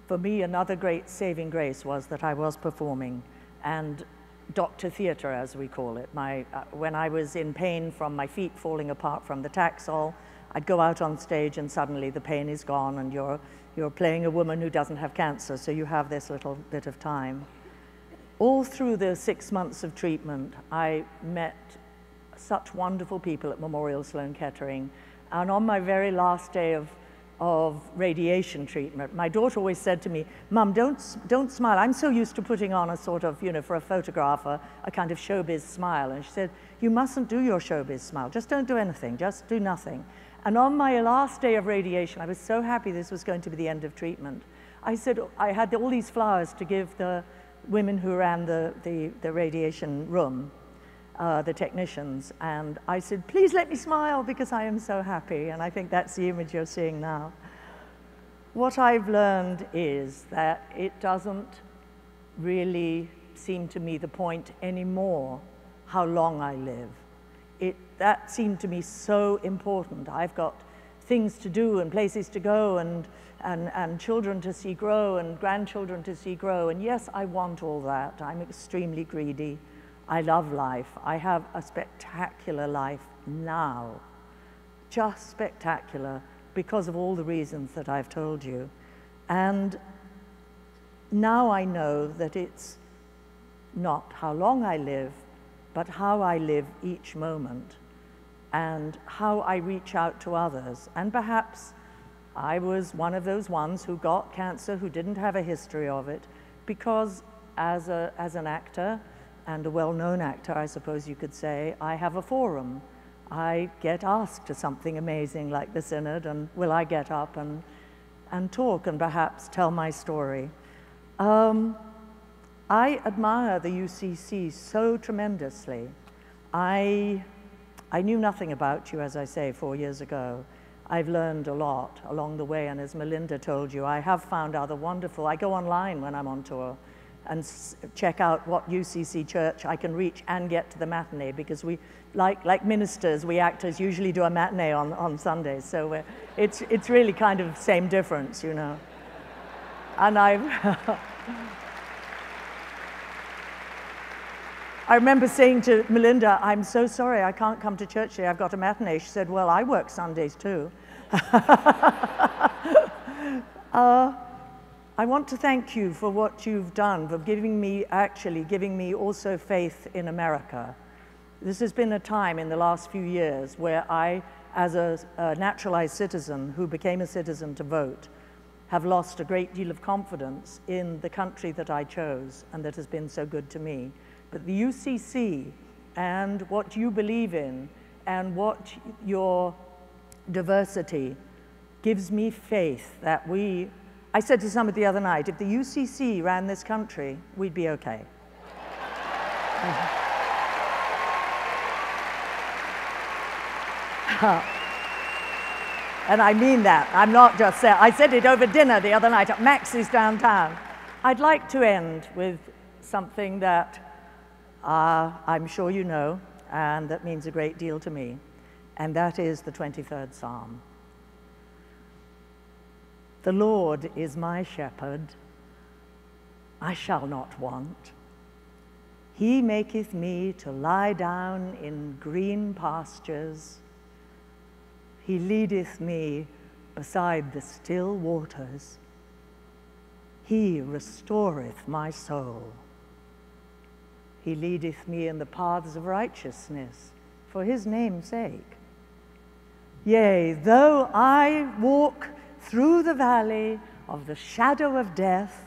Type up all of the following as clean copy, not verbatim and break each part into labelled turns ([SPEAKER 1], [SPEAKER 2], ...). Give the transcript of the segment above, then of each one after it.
[SPEAKER 1] for me, another great saving grace was that I was performing, and doctor theater, as we call it. When I was in pain from my feet falling apart from the Taxol, I'd go out on stage and suddenly the pain is gone, and you're playing a woman who doesn't have cancer, so you have this little bit of time. All through the 6 months of treatment, I met such wonderful people at Memorial Sloan Kettering, and on my very last day of radiation treatment, my daughter always said to me, "Mum, don't smile. I'm so used to putting on a sort of, for a photograph, a kind of showbiz smile." And she said, "You mustn't do your showbiz smile. Just don't do anything. Just do nothing." And on my last day of radiation, I was so happy this was going to be the end of treatment. I said, I had all these flowers to give the women who ran the radiation room, the technicians, and I said, "Please let me smile because I am so happy." And I think that's the image you're seeing now. What I've learned is that it doesn't really seem to me the point anymore how long I live. That seemed to me so important. I've got things to do and places to go and children to see grow and grandchildren to see grow. And yes, I want all that. I'm extremely greedy. I love life. I have a spectacular life now, just spectacular, because of all the reasons that I've told you. And now I know that it's not how long I live, but how I live each moment and how I reach out to others. And perhaps I was one of those ones who got cancer who didn't have a history of it, because as an actor, and a well-known actor, I suppose you could say, I have a forum. I get asked to something amazing like the Synod, and will I get up and talk and perhaps tell my story? I admire the UCC so tremendously. I knew nothing about you, as I say, 4 years ago. I've learned a lot along the way, and as Melinda told you, I have found other wonderful, I go online when I'm on tour and check out what UCC church I can reach and get to the matinee, because we, like ministers, we actors usually do a matinee on Sundays, so it's really kind of same difference, And I remember saying to Melinda, "I'm so sorry, I can't come to church today, I've got a matinee." She said, "Well, I work Sundays too." I want to thank you for what you've done, for giving me also faith in America. This has been a time in the last few years where I, as a naturalized citizen who became a citizen to vote, have lost a great deal of confidence in the country that I chose and that has been so good to me. But the UCC and what you believe in and what your diversity gives me faith that I said to somebody the other night, if the UCC ran this country, we'd be okay. And I mean that. I'm not just saying. I said it over dinner the other night at Max's downtown. I'd like to end with something that I'm sure you know, and that means a great deal to me, and that is the 23rd Psalm. The Lord is my shepherd, I shall not want. He maketh me to lie down in green pastures. He leadeth me beside the still waters. He restoreth my soul. He leadeth me in the paths of righteousness for his name's sake. Yea, though I walk through the valley of the shadow of death,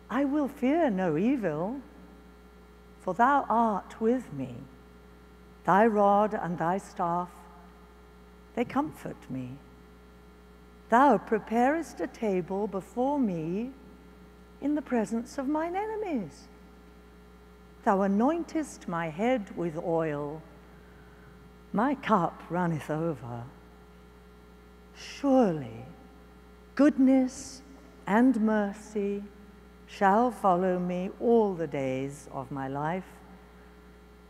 [SPEAKER 1] I will fear no evil, for thou art with me. Thy rod and thy staff, they comfort me. Thou preparest a table before me in the presence of mine enemies. Thou anointest my head with oil. My cup runneth over. Surely goodness and mercy shall follow me all the days of my life,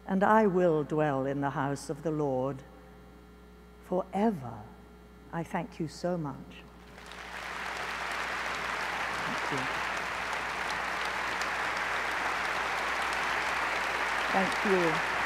[SPEAKER 1] and I will dwell in the house of the Lord forever. I thank you so much. Thank you.